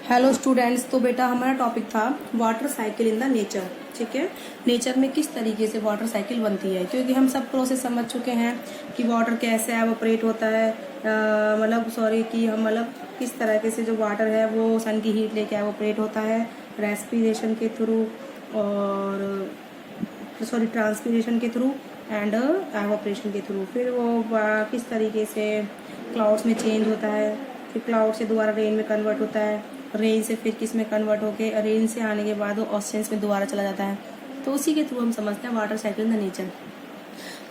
Hello students, तो बेटा हमारा टॉपिक था water cycle in the nature. ठीक है, नेचर में किस तरीके से वाटर साइकिल बनती है, क्योंकि हम सब प्रोसेस समझ चुके हैं कि वाटर कैसे एवोपरेट होता है, कि हम किस तरीके से जो वाटर है वो सन की हीट लेके एवोपरेट होता है रेस्पिरेशन के थ्रू और ट्रांसपिरेशन के थ्रू एंड एवोपरेशन के थ्रू। फिर वो किस तरीके से क्लाउड्स में चेंज होता है, फिर क्लाउड से दोबारा रेन में कन्वर्ट होता है, रेन से फिर किस में कन्वर्ट होके रेन से आने के बाद वो ओशंस में दोबारा चला जाता है। तो उसी के थ्रू हम समझते हैं water cycle in the nature.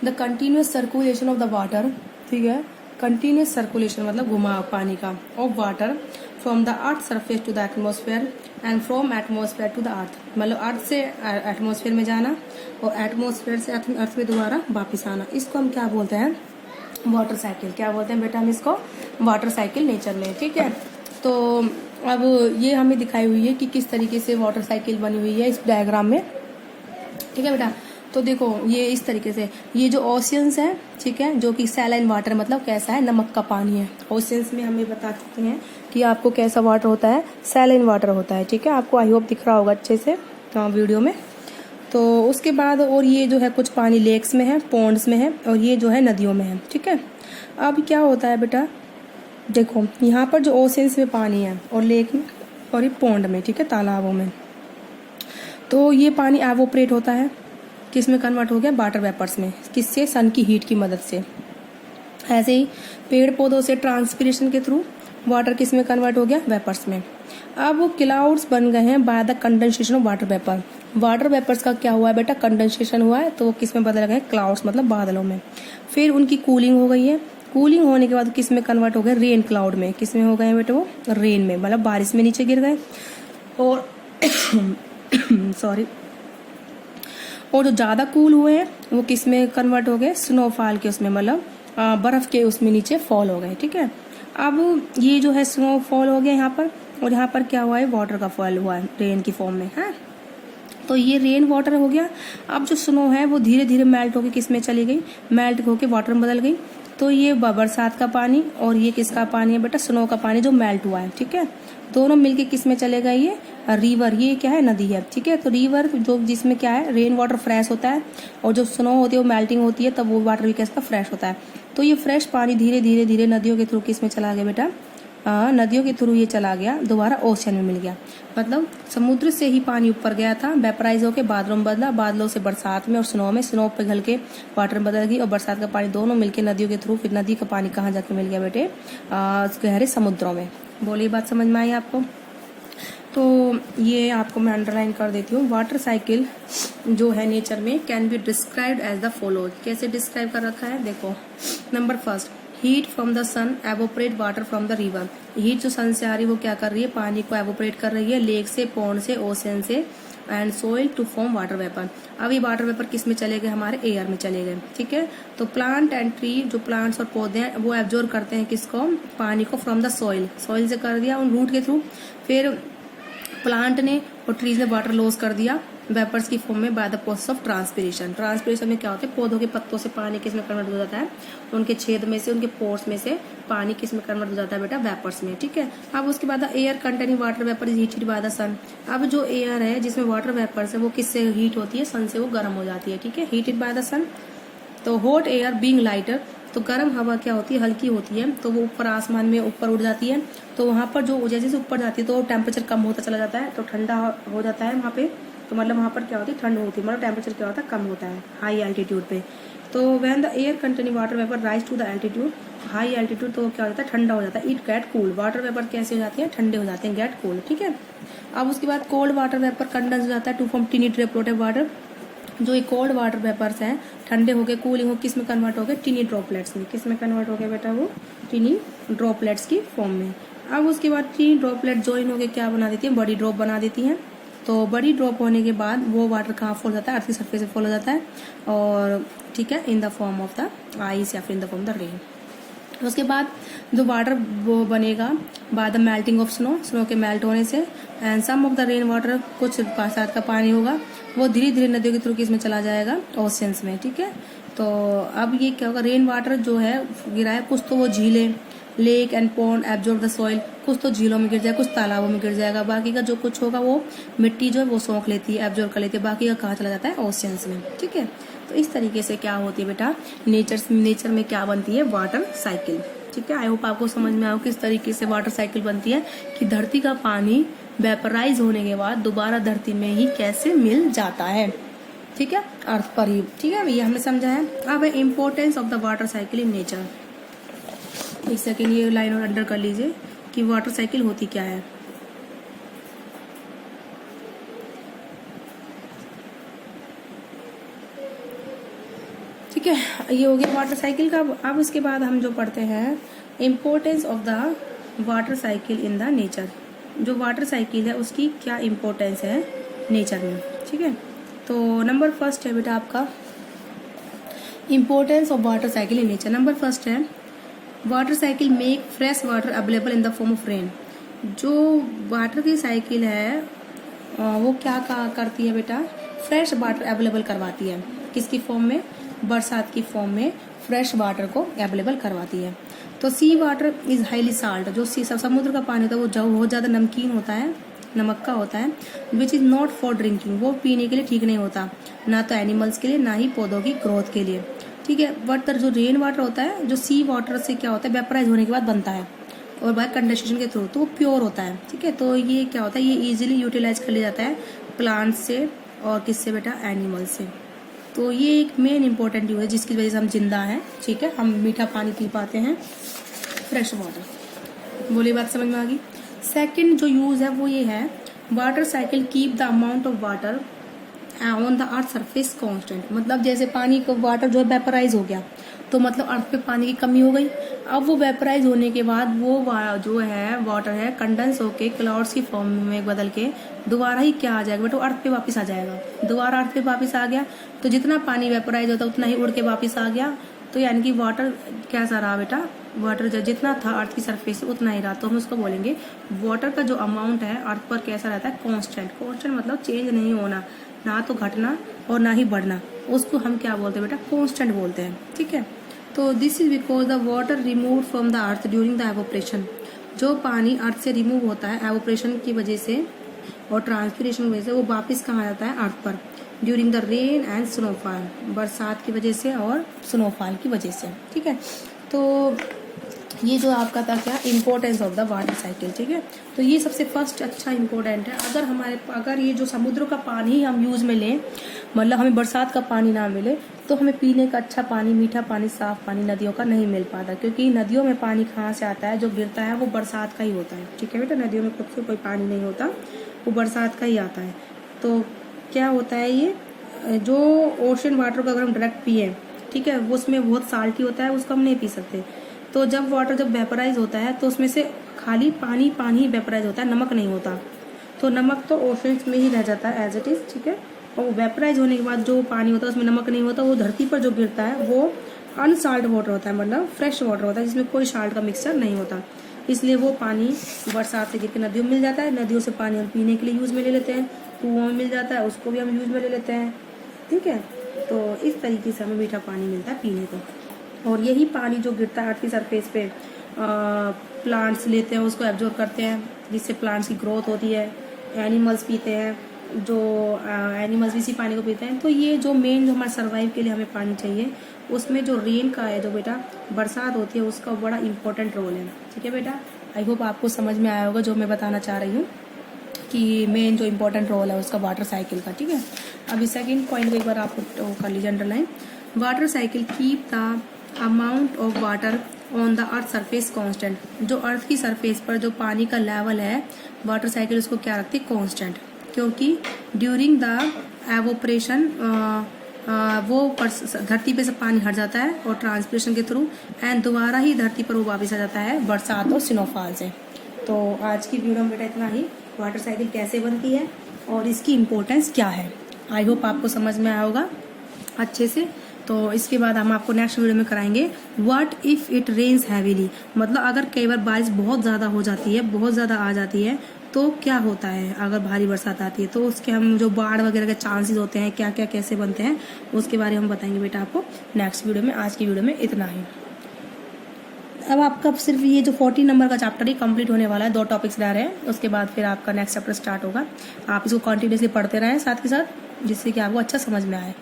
The continuous circulation of the water, ठीक है, कंटिन्यूस सर्कुलेशन मतलब घुमाव पानी का, of water from the earth surface to the atmosphere and from atmosphere to the earth, मतलब अर्थ से एटमोसफेयर में जाना और एटमोसफेयर से अर्थ में दोबारा वापस आना। इसको हम क्या बोलते हैं? Water cycle. क्या बोलते हैं बेटा हम इसको? वाटर साइकिल नेचर में। ठीक है, तो अब ये हमें दिखाई हुई है कि किस तरीके से वाटर साइकिल बनी हुई है इस डायग्राम में। ठीक है बेटा, तो देखो ये इस तरीके से, ये जो ओशियंस है, ठीक है, जो कि सैलाइन वाटर मतलब कैसा है, नमक का पानी है। ओशियंस में हमें बता चुके हैं कि आपको कैसा वाटर होता है, सैलाइन वाटर होता है। ठीक है, आपको आई होप दिख रहा होगा अच्छे से वीडियो में। तो उसके बाद और ये जो है कुछ पानी लेक्स में है, पॉन्ड्स में है, और ये जो है नदियों में है। ठीक है, अब क्या होता है बेटा, देखो यहाँ पर जो ओशंस में पानी है और लेक में और ये पॉन्ड में, ठीक है, तालाबों में, तो ये पानी एवोपरेट होता है, किस में कन्वर्ट हो गया? वाटर वेपर्स में। किससे? सन की हीट की मदद से। ऐसे ही पेड़ पौधों से ट्रांसपिरेशन के थ्रू वाटर किस में कन्वर्ट हो गया? वेपर्स में। अब वो क्लाउड्स बन गए हैं by the condensation of water vapour. Water vapours का क्या हुआ है बेटा? कंडेंसेशन हुआ है, तो वो किस में बदल गए? क्लाउड्स मतलब बादलों में। फिर उनकी कूलिंग हो गई है, कूलिंग होने के बाद किस में कन्वर्ट हो गए? रेन क्लाउड में। किस में हो गए बेटे? वो रेन में, मतलब बारिश में नीचे गिर गए। और सॉरी, और जो ज्यादा कूल हुए हैं वो किस में कन्वर्ट हो गए? स्नोफॉल के उसमें, मतलब बर्फ के उसमें नीचे फॉल हो गए। ठीक है, अब ये जो है स्नोफॉल हो गया यहाँ पर, और यहाँ पर क्या हुआ है? वाटर का फॉल हुआ है रेन की फॉर्म में है। तो ये रेन वाटर हो गया। अब जो स्नो है वो धीरे धीरे मेल्ट होके किस में चली गई? मेल्ट होके वाटर में बदल गई। तो ये बरसात का पानी और ये किसका पानी है बेटा? स्नो का पानी जो मेल्ट हुआ है। ठीक है, दोनों मिलके किस में चले गए? ये रिवर, ये क्या है? नदी है। ठीक है, तो रिवर जो जिसमें क्या है? रेन वाटर फ्रेश होता है, और जो स्नो होती है वो मेल्टिंग होती है, तब वो वाटर भी कैसा फ्रेश होता है। तो ये फ्रेश पानी धीरे धीरे धीरे नदियों के थ्रू किस में चला गया बेटा? नदियों के थ्रू ये चला गया, दोबारा ओशन में मिल गया। मतलब समुद्र से ही पानी ऊपर गया था, वेपराइज होकर बादलों में बदला, बादलों से बरसात में और स्नो में, स्नो पिघल के वाटर में बदल गई, और बरसात का पानी दोनों मिलके नदियों के थ्रू, फिर नदी का पानी कहाँ जाके मिल गया बेटे? गहरे समुद्रों में। बोलिए, बात समझ में आई आपको? तो ये आपको मैं अंडरलाइन कर देती हूँ। वाटर साइकिल जो है नेचर में can be described as the follow. कैसे डिस्क्राइब कर रखा है? देखो, number first, heat from the sun evaporate water from the river. Heat जो सन से आ रही है वो क्या कर रही है? पानी को एवोपरेट कर रही है, लेक से, पॉन्ड से, ओशन से, and soil to form water vapour. अब ये वाटर वेपर किस में चले गए? हमारे एयर में चले गए। ठीक है, तो प्लांट एंड ट्री, जो प्लांट्स और पौधे हैं वो एब्जॉर्ब करते हैं किसको? पानी को फ्रॉम द सॉइल, सॉइल से कर दिया उन रूट के थ्रू। फिर प्लांट ने और ट्रीज ने वाटर लॉस कर दिया वेपर्स की फॉर्म में by the process of transpiration. Transpiration में क्या होता है? पौधों के पत्तों से पानी किस में कन्वर्ट हो जाता है? उनके छेद में से, उनके पोर्स में से पानी किस में कन्वर्ट हो जाता है बेटा? वेपर्स में। ठीक है, अब उसके बाद air containing water vapour is heated by the sun. अब जो एयर है जिसमें वाटर वेपर्स है वो किससे हीट होती है? सन से वो गर्म हो जाती है। ठीक है, हीटेड बाय द सन। तो हॉट एयर बीइंग लाइटर, तो गर्म हवा क्या होती है? हल्की होती है, तो वो ऊपर आसमान में ऊपर उड़ जाती है। तो वहां पर जो जैसे ऊपर जाती है तो टेम्परेचर कम होता चला जाता है, तो ठंडा हो जाता है वहां पे। तो मतलब वहां पर क्या होती है? ठंड होती है, मतलब टेम्परेचर क्या होता है? कम होता है हाई एल्टीट्यूड पे। तो when the air containing water vapour rise to the altitude, high altitude, तो क्या होता है? ठंडा हो जाता है। It get cool. Water vapour कैसे हो जाती है? ठंडे हो जाते हैं, गेट कूल। ठीक है, अब उसके बाद कोल्ड वाटर वेपर कंडेंस हो जाता है to form tiny droplet water. जो ये कोल्ड वाटर वेपर्स हैं ठंडे हो गए, कूलिंग हो, किस में कन्वर्ट हो गए? टिनी ड्रॉपलेट्स में। किस में कन्वर्ट हो गया बेटा? वो टिनी ड्रॉपलेट्स की फॉर्म में। अब उसके बाद टिनी ड्रॉपलेट ज्वाइन होकर क्या बना देती है? बड़ी ड्रॉप बना देती हैं। तो बड़ी ड्रॉप होने के बाद वो वाटर कहाँ फॉल जाता है? अर्थ की सरफेस से फॉल हो जाता है, और ठीक है, in the form of the ice या फिर in the form the rain. उसके बाद जो वाटर वो बनेगा by the melting of snow, snow के मेल्ट होने से, and some of the rain water, कुछ बरसात का पानी होगा वो धीरे धीरे नदियों के थ्रू किस में चला जाएगा? ओशियंस में। ठीक है, तो अब ये क्या होगा? रेन वाटर जो है गिरा है, कुछ तो वो झीलें lake and pond absorb the soil, कुछ तो झीलों में गिर जाएगा, कुछ तालाबों में गिर जाएगा, बाकी का जो कुछ होगा वो मिट्टी जो है वो सोख लेती है, एब्जॉर्ब कर लेती है, बाकी का कहाँ चला जाता है, ओशियंस में। ठीक है, तो इस तरीके से क्या होती है बेटा, नेचर में क्या बनती है, वाटर साइकिल। ठीक है, आई होप आपको समझ में आओ किस तरीके से वाटर साइकिल बनती है, कि धरती का पानी वेपराइज होने के बाद दोबारा धरती में ही कैसे मिल जाता है। ठीक है, अर्थ पर ही। ठीक है, ये हमने समझा है। अब है importance of the water cycle in nature. एक सेकेंड ये लाइन और अंडर कर लीजिए कि वाटर साइकिल होती क्या है। ठीक है, ये हो गया वाटर साइकिल का। अब इसके बाद हम जो पढ़ते हैं importance of the water cycle in the nature. जो वाटर साइकिल है उसकी क्या इम्पोर्टेंस है नेचर में। ठीक है, तो नंबर फर्स्ट है बेटा आपका importance of water cycle in nature. Number first है water cycle make fresh water available in the form of rain. जो वाटर की साइकिल है वो क्या करती है बेटा, फ्रेश वाटर अवेलेबल करवाती है। किसकी फॉर्म में, बरसात की फॉर्म में फ्रेश वाटर को अवेलेबल करवाती है। तो सी वाटर इज हाईली साल्ट, जो समुद्र का पानी होता है वो बहुत ज़्यादा नमकीन होता है, नमक का होता है, which is not for drinking, वो पीने के लिए ठीक नहीं होता, ना तो एनिमल्स के लिए ना ही पौधों की ग्रोथ के लिए। ठीक है, बट जो रेन वाटर होता है, जो सी वाटर से क्या होता है, वेपराइज होने के बाद बनता है और बाय कंडेंसेशन के थ्रू, तो वो प्योर होता है। ठीक है, तो ये क्या होता है, ये इजीली यूटिलाइज कर लिया जाता है प्लांट से और किससे बेटा, एनिमल से। तो ये एक मेन इंपॉर्टेंट यूज है जिसकी वजह से हम जिंदा हैं। ठीक है, हम मीठा पानी पी पाते हैं, फ्रेश वाटर। बोलिए, बात समझ में आ गई। सेकंड जो यूज है वो ये है, water cycle keep the amount of water on the earth surface constant. मतलब जैसे पानी का वाटर जो है वेपराइज हो गया, तो मतलब अर्थ पे पानी की कमी हो गई। अब वो वेपराइज होने के बाद वो जो है वाटर है कंडेंस होके क्लाउड्स की फॉर्म में बदल के दोबारा ही क्या आ जाएगा बेटा, अर्थ पे वापस आ जाएगा। दोबारा अर्थ पे वापस आ गया तो जितना पानी वेपराइज होता उतना ही उड़ के वापस आ गया। तो यानी कि वाटर कैसा रहा बेटा, वाटर जितना था अर्थ की सरफेस उतना ही रहा। तो हम उसको बोलेंगे वाटर का जो अमाउंट है अर्थ पर कैसा रहता है, कांस्टेंट। कांस्टेंट मतलब चेंज नहीं होना, ना तो घटना और ना ही बढ़ना, उसको हम क्या बोलते हैं बेटा, कांस्टेंट बोलते हैं। ठीक है, तो this is because the water remove from the earth during the evaporation. जो पानी अर्थ से रिमूव होता है एवोपरेशन की वजह से और ट्रांसपिरेशन की वजह से, वो वापस कहाँ जाता है, अर्थ पर, during the rain and snowfall, बरसात की वजह से और स्नोफॉल की वजह से। ठीक है, तो ये जो आपका था क्या, importance of the water cycle. ठीक है, तो ये सबसे फर्स्ट अच्छा इम्पोर्टेंट है। अगर ये जो समुद्र का पानी हम यूज में लें, मतलब हमें बरसात का पानी ना मिले, तो हमें पीने का अच्छा पानी, मीठा पानी, साफ पानी नदियों का नहीं मिल पाता, क्योंकि नदियों में पानी कहाँ से आता है, जो गिरता है वो बरसात का ही होता है। ठीक है बेटा, नदियों में खुद से कोई पानी नहीं होता, वो बरसात का ही आता है। तो क्या होता है, ये जो ओशन वाटर को अगर हम डायरेक्ट पिए, ठीक है, वो उसमें बहुत साल्टी होता है, उसको हम नहीं पी सकते। तो जब वाटर जब वेपराइज होता है तो उसमें से खाली पानी पानी ही वेपराइज होता है, नमक नहीं होता। तो नमक तो ओशंस में ही रह जाता है एज इट इज। ठीक है, और वेपराइज होने के बाद जो पानी होता है उसमें नमक नहीं होता, वो धरती पर जो गिरता है वो अनसाल्ट वाटर होता है, मतलब फ्रेश वाटर होता है जिसमें कोई साल्ट का मिक्सचर नहीं होता। इसलिए वो पानी बरसात से गिर के नदियों में मिल जाता है, नदियों से पानी हम पीने के लिए यूज में ले लेते हैं, कुओं में मिल जाता है, उसको भी हम यूज में ले लेते हैं। ठीक है, तो इस तरीके से हमें मीठा पानी मिलता है पीने को। और यही पानी जो गिरता है अर्थ की सरफेस पे, प्लांट्स लेते हैं, उसको एब्जॉर्ब करते हैं, जिससे प्लांट्स की ग्रोथ होती है, एनिमल्स पीते हैं, जो एनिमल्स भी इसी पानी को पीते हैं। तो ये जो मेन जो हमारे सर्वाइव के लिए हमें पानी चाहिए, उसमें जो रेन का है, जो बेटा बरसात होती है, उसका बड़ा इंपॉर्टेंट रोल है। ठीक है बेटा, आई होप आपको समझ में आया होगा जो मैं बताना चाह रही हूँ, कि मेन जो इम्पोर्टेंट रोल है उसका वाटर साइकिल का। ठीक है, अभी सेकेंड पॉइंट को एक बार आप कर लीजिए underline. Water cycle keep the amount of water on the earth surface constant. जो अर्थ की सरफेस पर जो पानी का लेवल है, वाटर साइकिल उसको क्या रखती है, कांस्टेंट, क्योंकि ड्यूरिंग द एवोपरेशन वो धरती पे से पानी हट जाता है और ट्रांसपिरेशन के थ्रू एंड दोबारा ही धरती पर वो वापस आ जाता है बरसात और स्नोफॉल से। तो आज की वीडियो में बेटा इतना ही, वाटर साइकिल कैसे बनती है और इसकी इम्पोर्टेंस क्या है। आई होप आपको समझ में आया होगा अच्छे से। तो इसके बाद हम आपको नेक्स्ट वीडियो में कराएंगे what if it rains heavily. मतलब अगर कई बार बारिश बहुत ज़्यादा हो जाती है, बहुत ज़्यादा आ जाती है, तो क्या होता है अगर भारी बरसात आती है, तो उसके हम जो बाढ़ वगैरह के चांसेस होते हैं, क्या क्या कैसे बनते हैं, उसके बारे में हम बताएंगे बेटा आपको नेक्स्ट वीडियो में। आज की वीडियो में इतना ही। अब आपका सिर्फ ये जो 14 नंबर का चैप्टर ही कंप्लीट होने वाला है, 2 टॉपिक्स रह रहे हैं, उसके बाद फिर आपका नेक्स्ट चैप्टर स्टार्ट होगा। आप इसको कंटिन्यूसली पढ़ते रहें साथ के साथ, जिससे कि आपको अच्छा समझ में आए।